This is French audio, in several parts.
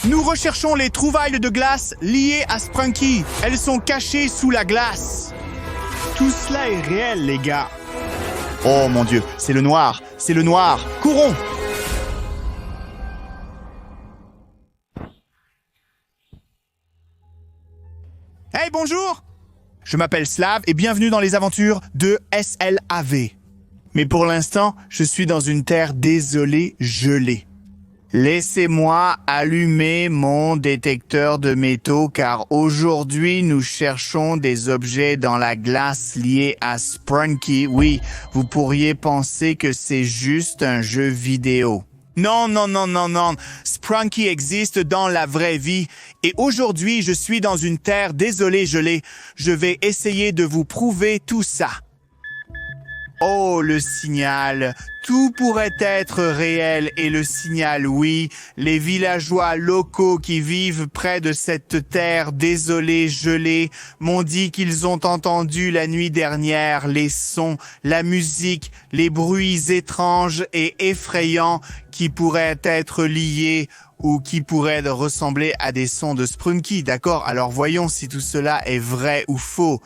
Nous recherchons les trouvailles de glace liées à Sprunky. Elles sont cachées sous la glace. Tout cela est réel, les gars. Oh mon Dieu, c'est le noir. C'est le noir. Courons! Hey, bonjour! Je m'appelle Slav et bienvenue dans les aventures de SLAV. Mais pour l'instant, je suis dans une terre désolée, gelée. Laissez-moi allumer mon détecteur de métaux car aujourd'hui, nous cherchons des objets dans la glace liés à Sprunky. Oui, vous pourriez penser que c'est juste un jeu vidéo. Non. Sprunky existe dans la vraie vie. Et aujourd'hui, je suis dans une terre désolée, gelée. Je vais essayer de vous prouver tout ça. Oh, le signal. Tout pourrait être réel et le signal, oui. Les villageois locaux qui vivent près de cette terre désolée, gelée, m'ont dit qu'ils ont entendu la nuit dernière les sons, la musique, les bruits étranges et effrayants qui pourraient être liés ou qui pourraient ressembler à des sons de Sprunky, d'accord? Alors voyons si tout cela est vrai ou faux.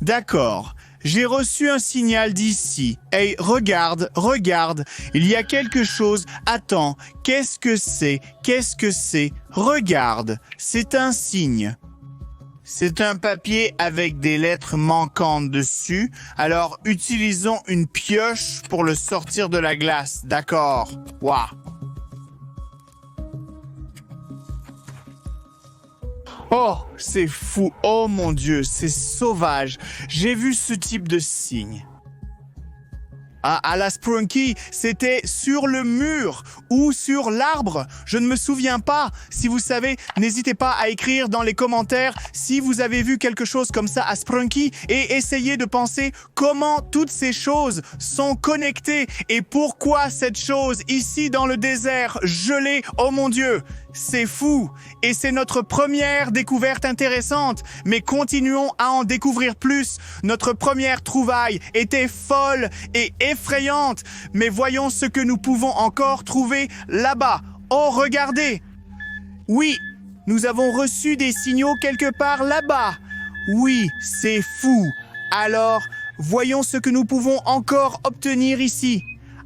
D'accord. J'ai reçu un signal d'ici. Hey, regarde, il y a quelque chose. Attends, qu'est-ce que c'est? Regarde, c'est un signe. C'est un papier avec des lettres manquantes dessus. Alors, utilisons une pioche pour le sortir de la glace. D'accord. Waouh. Oh, c'est fou. Oh mon Dieu, c'est sauvage. J'ai vu ce type de signe. À la Sprunky, c'était sur le mur ou sur l'arbre. Je ne me souviens pas. Si vous savez, n'hésitez pas à écrire dans les commentaires si vous avez vu quelque chose comme ça à Sprunky et essayez de penser comment toutes ces choses sont connectées et pourquoi cette chose ici dans le désert gelé, oh mon Dieu, c'est fou et c'est notre première découverte intéressante. Mais continuons à en découvrir plus. Notre première trouvaille était folle et effrayante. Mais voyons ce que nous pouvons encore trouver là-bas. Oh, regardez! Oui, nous avons reçu des signaux quelque part là-bas. Oui, c'est fou. Alors, voyons ce que nous pouvons encore obtenir ici.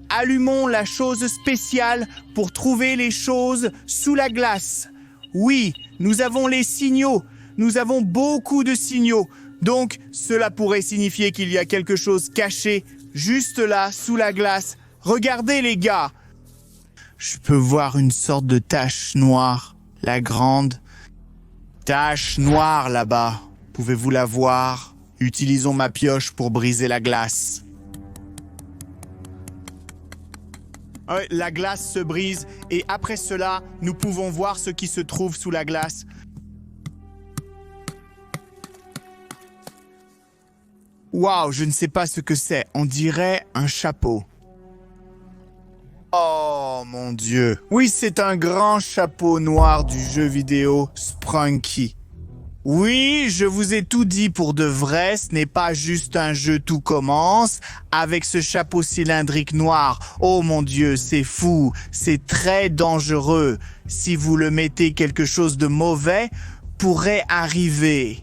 Allumons la chose spéciale pour trouver les choses sous la glace. Oui, nous avons les signaux. Nous avons beaucoup de signaux. Donc, cela pourrait signifier qu'il y a quelque chose caché juste là, sous la glace. Regardez, les gars. Je peux voir une sorte de tache noire. La grande tache noire là-bas. Pouvez-vous la voir? Utilisons ma pioche pour briser la glace. La glace se brise et après cela, nous pouvons voir ce qui se trouve sous la glace. Waouh, je ne sais pas ce que c'est. On dirait un chapeau. Oh mon Dieu. Oui, c'est un grand chapeau noir du jeu vidéo Sprunky. Oui, je vous ai tout dit pour de vrai, ce n'est pas juste un jeu tout commence avec ce chapeau cylindrique noir. Oh mon Dieu, c'est fou, c'est très dangereux. Si vous le mettez quelque chose de mauvais, pourrait arriver.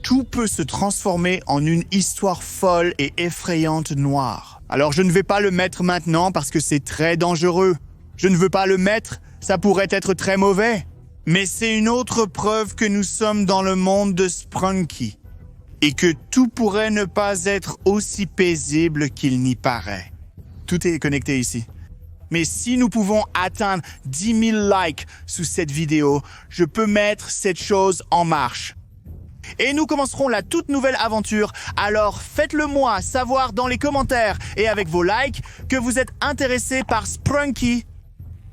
Tout peut se transformer en une histoire folle et effrayante noire. Alors je ne vais pas le mettre maintenant parce que c'est très dangereux. Je ne veux pas le mettre, ça pourrait être très mauvais. Mais c'est une autre preuve que nous sommes dans le monde de Sprunky et que tout pourrait ne pas être aussi paisible qu'il n'y paraît. Tout est connecté ici. Mais si nous pouvons atteindre 10 000 likes sous cette vidéo, je peux mettre cette chose en marche. Et nous commencerons la toute nouvelle aventure. Alors faites-le moi savoir dans les commentaires et avec vos likes que vous êtes intéressé par Sprunky.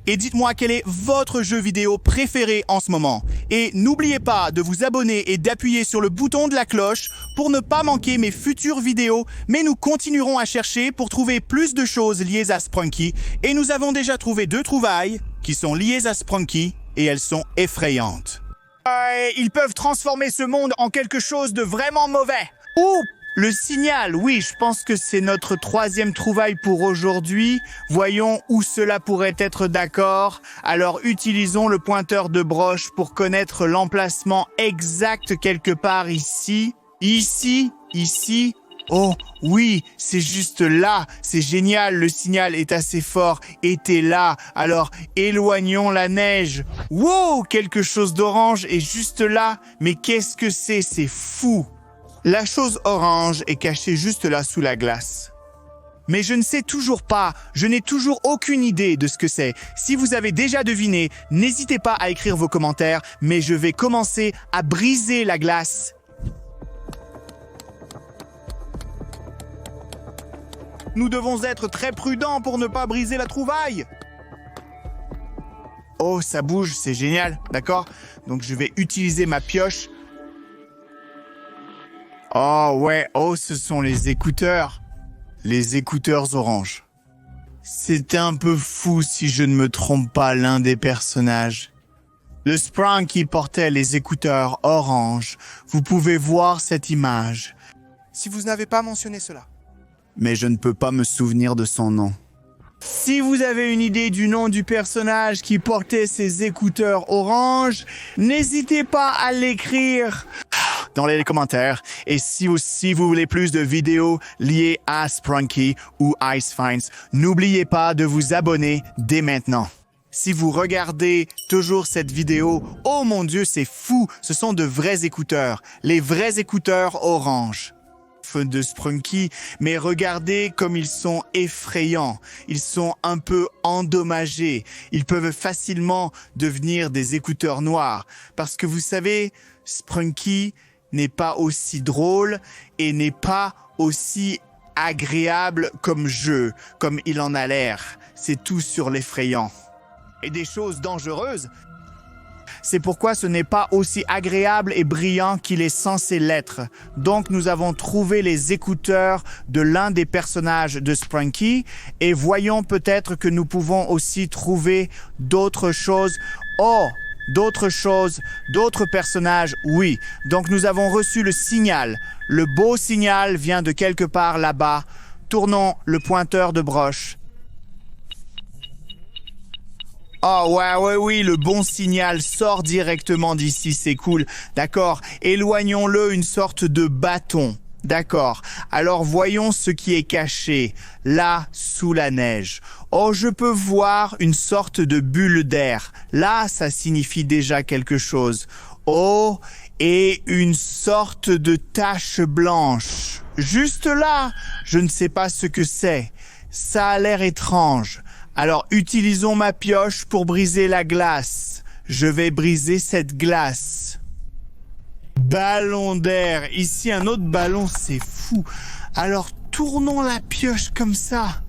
Et dites-moi quel est votre jeu vidéo préféré en ce moment. Et n'oubliez pas de vous abonner et d'appuyer sur le bouton de la cloche pour ne pas manquer mes futures vidéos. Mais nous continuerons à chercher pour trouver plus de choses liées à Sprunky. Et nous avons déjà trouvé 2 trouvailles qui sont liées à Sprunky et elles sont effrayantes. Ils peuvent transformer ce monde en quelque chose de vraiment mauvais. Ou Le signal, oui, je pense que c'est notre troisième trouvaille pour aujourd'hui. Voyons où cela pourrait être d'accord. Alors utilisons le pointeur de broche pour connaître l'emplacement exact quelque part ici. Ici. Oh, oui, c'est juste là. C'est génial, le signal est assez fort. Et t'es là. Alors, éloignons la neige. Wow, quelque chose d'orange est juste là. Mais qu'est-ce que c'est? C'est fou. La chose orange est cachée juste là sous la glace. Mais je ne sais toujours pas, je n'ai toujours aucune idée de ce que c'est. Si vous avez déjà deviné, n'hésitez pas à écrire vos commentaires, mais je vais commencer à briser la glace. Nous devons être très prudents pour ne pas briser la trouvaille. Oh, ça bouge, c'est génial, d'accord? Donc je vais utiliser ma pioche. Oh ouais, oh ce sont les écouteurs. Les écouteurs orange. C'est un peu fou si je ne me trompe pas l'un des personnages. Le Sprunky portait les écouteurs orange. Vous pouvez voir cette image. Si vous n'avez pas mentionné cela. Mais je ne peux pas me souvenir de son nom. Si vous avez une idée du nom du personnage qui portait ces écouteurs orange, n'hésitez pas à l'écrire dans les commentaires. Et si aussi vous voulez plus de vidéos liées à Sprunky ou Ice Finds, n'oubliez pas de vous abonner dès maintenant. Si vous regardez toujours cette vidéo, oh mon Dieu, c'est fou, ce sont de vrais écouteurs, les vrais écouteurs orange de Sprunky, mais regardez comme ils sont effrayants, ils sont un peu endommagés, ils peuvent facilement devenir des écouteurs noirs, parce que vous savez, Sprunky n'est pas aussi drôle et n'est pas aussi agréable comme jeu, comme il en a l'air. C'est tout sur l'effrayant. Et des choses dangereuses. C'est pourquoi ce n'est pas aussi agréable et brillant qu'il est censé l'être. Donc nous avons trouvé les écouteurs de l'un des personnages de Sprunky et voyons peut-être que nous pouvons aussi trouver d'autres choses. Oh, d'autres choses, d'autres personnages, oui. Donc nous avons reçu le signal. Le beau signal vient de quelque part là-bas. Tournons le pointeur de broche. Oh oui, le bon signal sort directement d'ici, c'est cool. D'accord, éloignons-le une sorte de bâton. D'accord, alors voyons ce qui est caché, là, sous la neige. Oh, je peux voir une sorte de bulle d'air. Là, ça signifie déjà quelque chose. Oh, et une sorte de tache blanche. Juste là, je ne sais pas ce que c'est. Ça a l'air étrange. Alors, utilisons ma pioche pour briser la glace. Je vais briser cette glace. Ballon d'air. Ici, un autre ballon, c'est fou. Alors, tournons la pioche comme ça.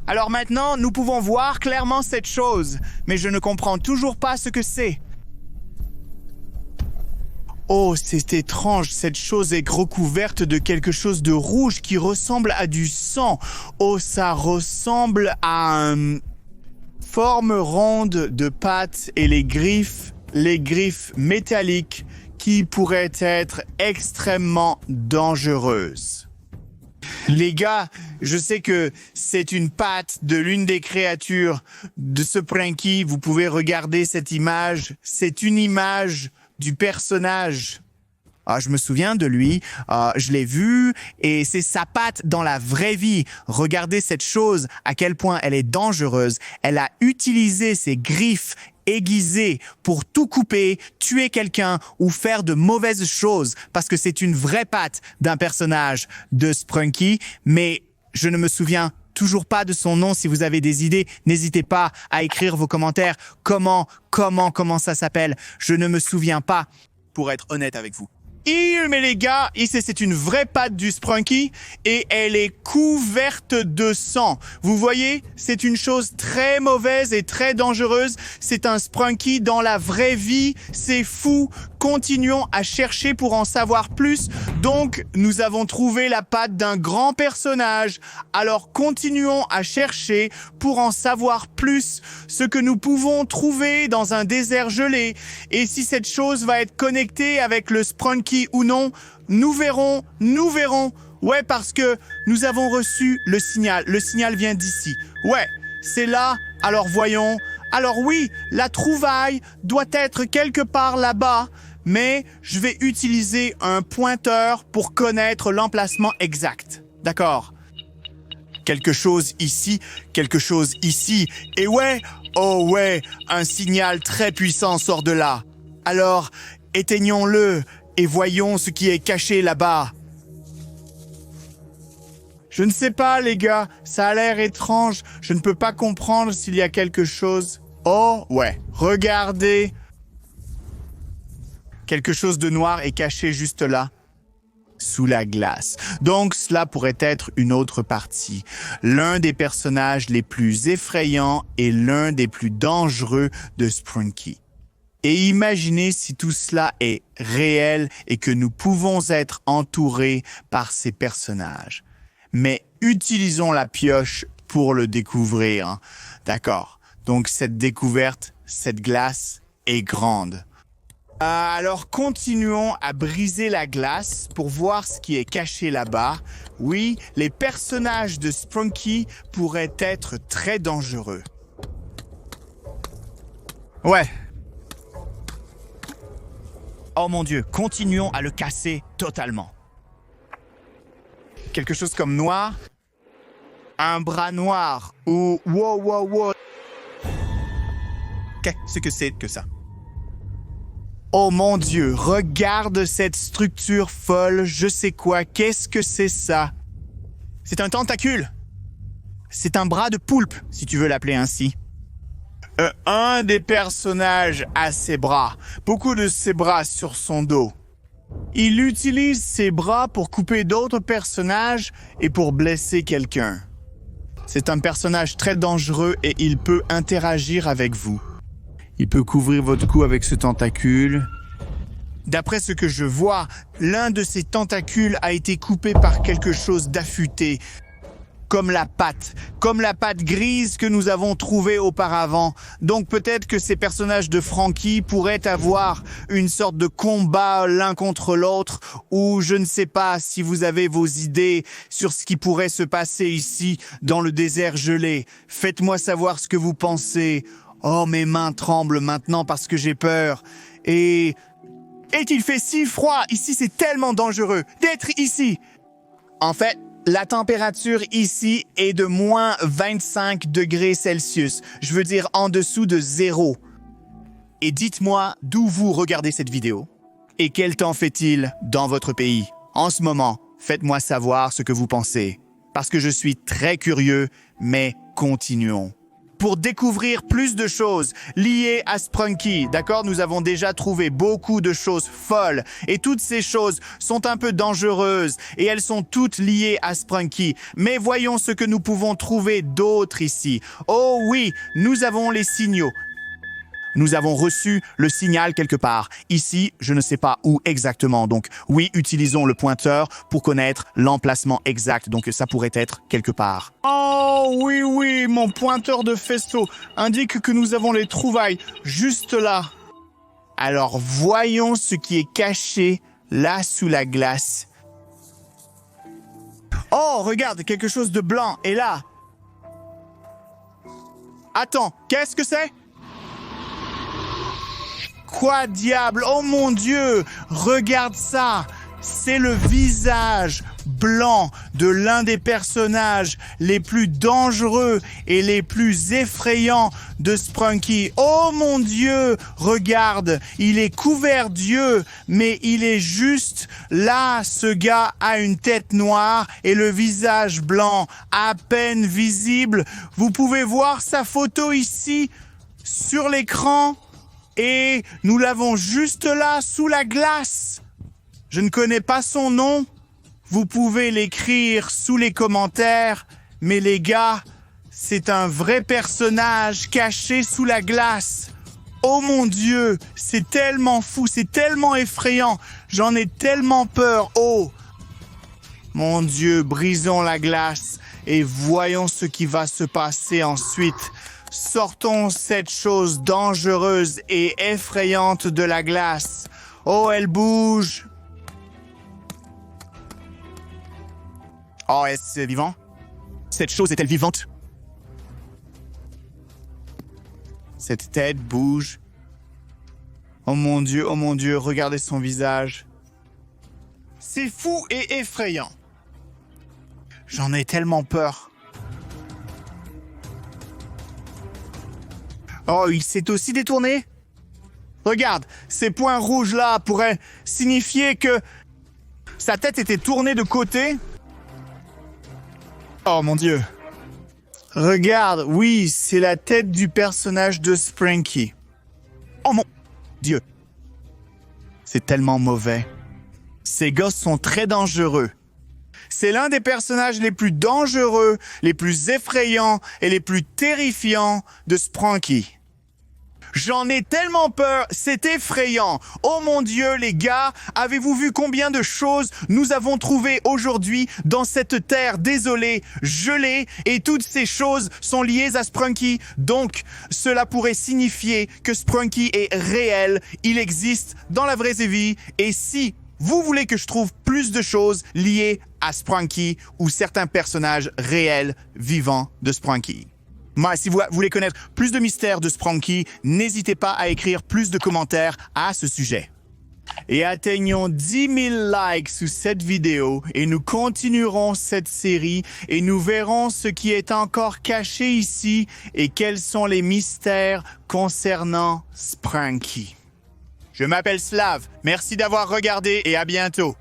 Alors maintenant, nous pouvons voir clairement cette chose. Mais je ne comprends toujours pas ce que c'est. Oh, c'est étrange, cette chose est recouverte de quelque chose de rouge qui ressemble à du sang. Oh, ça ressemble à une forme ronde de pattes et les griffes métalliques qui pourraient être extrêmement dangereuses. Les gars, je sais que c'est une patte de l'une des créatures de ce Sprunky. Vous pouvez regarder cette image. C'est une image du personnage. Ah, je me souviens de lui, je l'ai vu, et c'est sa patte dans la vraie vie. Regardez cette chose, à quel point elle est dangereuse. Elle a utilisé ses griffes aiguisées pour tout couper, tuer quelqu'un ou faire de mauvaises choses, parce que c'est une vraie patte d'un personnage de Sprunky, mais je ne me souviens toujours pas de son nom. Si vous avez des idées, n'hésitez pas à écrire vos commentaires. Comment ça s'appelle? Je ne me souviens pas, pour être honnête avec vous. Mais les gars, ici c'est une vraie patte du Sprunky et elle est couverte de sang. Vous voyez, c'est une chose très mauvaise et très dangereuse. C'est un Sprunky dans la vraie vie. C'est fou continuons à chercher pour en savoir plus. Donc, nous avons trouvé la patte d'un grand personnage. Alors, continuons à chercher pour en savoir plus ce que nous pouvons trouver dans un désert gelé. Et si cette chose va être connectée avec le Sprunky ou non, nous verrons. Ouais, parce que nous avons reçu le signal. Le signal vient d'ici. Ouais, c'est là. Alors voyons. Alors oui, la trouvaille doit être quelque part là-bas, mais je vais utiliser un pointeur pour connaître l'emplacement exact. D'accord. Quelque chose ici, et ouais, oh ouais, un signal très puissant sort de là. Alors, éteignons-le et voyons ce qui est caché là-bas. Je ne sais pas, les gars, ça a l'air étrange. Je ne peux pas comprendre s'il y a quelque chose. Oh, ouais, regardez. Quelque chose de noir est caché juste là, sous la glace. Donc, cela pourrait être une autre partie. L'un des personnages les plus effrayants et l'un des plus dangereux de Sprunky. Et imaginez si tout cela est réel et que nous pouvons être entourés par ces personnages. Mais utilisons la pioche pour le découvrir. D'accord. Donc cette découverte, cette glace est grande. Alors continuons à briser la glace pour voir ce qui est caché là-bas. Oui, les personnages de Sprunky pourraient être très dangereux. Ouais. Oh mon Dieu, continuons à le casser totalement. Quelque chose comme noir. Un bras noir. Ou wow. Qu'est-ce que c'est que ça? Oh mon Dieu, regarde cette structure folle. Je sais quoi. Qu'est-ce que c'est ça? C'est un tentacule. C'est un bras de poulpe, si tu veux l'appeler ainsi. Un des personnages a ses bras. Beaucoup de ses bras sur son dos. Il utilise ses bras pour couper d'autres personnages et pour blesser quelqu'un. C'est un personnage très dangereux et il peut interagir avec vous. Il peut couvrir votre cou avec ce tentacule. D'après ce que je vois, l'un de ces tentacules a été coupé par quelque chose d'affûté. Comme la patte grise que nous avons trouvée auparavant. Donc peut-être que ces personnages de Frankie pourraient avoir une sorte de combat l'un contre l'autre, ou je ne sais pas si vous avez vos idées sur ce qui pourrait se passer ici, dans le désert gelé. Faites-moi savoir ce que vous pensez. Oh, mes mains tremblent maintenant parce que j'ai peur. Et il fait si froid. Ici, c'est tellement dangereux d'être ici. En fait, la température ici est de moins 25 degrés Celsius. Je veux dire en dessous de 0. Et dites-moi d'où vous regardez cette vidéo. Et quel temps fait-il dans votre pays? En ce moment, faites-moi savoir ce que vous pensez. Parce que je suis très curieux, mais continuons. Pour découvrir plus de choses liées à Sprunky, d'accord, nous avons déjà trouvé beaucoup de choses folles et toutes ces choses sont un peu dangereuses et elles sont toutes liées à Sprunky. Mais voyons ce que nous pouvons trouver d'autre ici. Oh oui, nous avons les signaux. Nous avons reçu le signal quelque part. Ici, je ne sais pas où exactement. Donc oui, utilisons le pointeur pour connaître l'emplacement exact. Donc ça pourrait être quelque part. Oh oui, mon pointeur de faisceau indique que nous avons les trouvailles juste là. Alors voyons ce qui est caché là sous la glace. Oh, regarde, quelque chose de blanc est là. Attends, qu'est-ce que c'est? Quoi diable? Oh mon Dieu! Regarde ça! C'est le visage blanc de l'un des personnages les plus dangereux et les plus effrayants de Sprunky. Oh mon Dieu! Regarde! Il est couvert d'yeux, mais il est juste là. Ce gars a une tête noire et le visage blanc, à peine visible. Vous pouvez voir sa photo ici, sur l'écran. Et nous l'avons juste là, sous la glace. Je ne connais pas son nom. Vous pouvez l'écrire sous les commentaires. Mais les gars, c'est un vrai personnage caché sous la glace. Oh mon Dieu, c'est tellement fou, c'est tellement effrayant. J'en ai tellement peur. Oh, mon Dieu, brisons la glace et voyons ce qui va se passer ensuite. Sortons cette chose dangereuse et effrayante de la glace. Oh, elle bouge. Oh, est-ce vivant? Cette chose est-elle vivante? Cette tête bouge. Oh mon Dieu, regardez son visage. C'est fou et effrayant. J'en ai tellement peur. Oh, il s'est aussi détourné? Regarde, ces points rouges-là pourraient signifier que sa tête était tournée de côté. Oh mon Dieu. Regarde, oui, c'est la tête du personnage de Spranky. Oh mon Dieu. C'est tellement mauvais. Ces gosses sont très dangereux. C'est l'un des personnages les plus dangereux, les plus effrayants et les plus terrifiants de Spranky. J'en ai tellement peur, c'est effrayant. Oh mon Dieu, les gars, avez-vous vu combien de choses nous avons trouvées aujourd'hui dans cette terre désolée, gelée, et toutes ces choses sont liées à Sprunky. Donc, cela pourrait signifier que Sprunky est réel, il existe dans la vraie vie, et si vous voulez que je trouve plus de choses liées à Sprunky ou certains personnages réels vivants de Sprunky. Moi, si vous voulez connaître plus de mystères de Sprunky, n'hésitez pas à écrire plus de commentaires à ce sujet. Et atteignons 10 000 likes sous cette vidéo et nous continuerons cette série et nous verrons ce qui est encore caché ici et quels sont les mystères concernant Sprunky. Je m'appelle Slav, merci d'avoir regardé et à bientôt.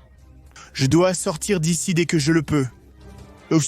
Je dois sortir d'ici dès que je le peux. Donc,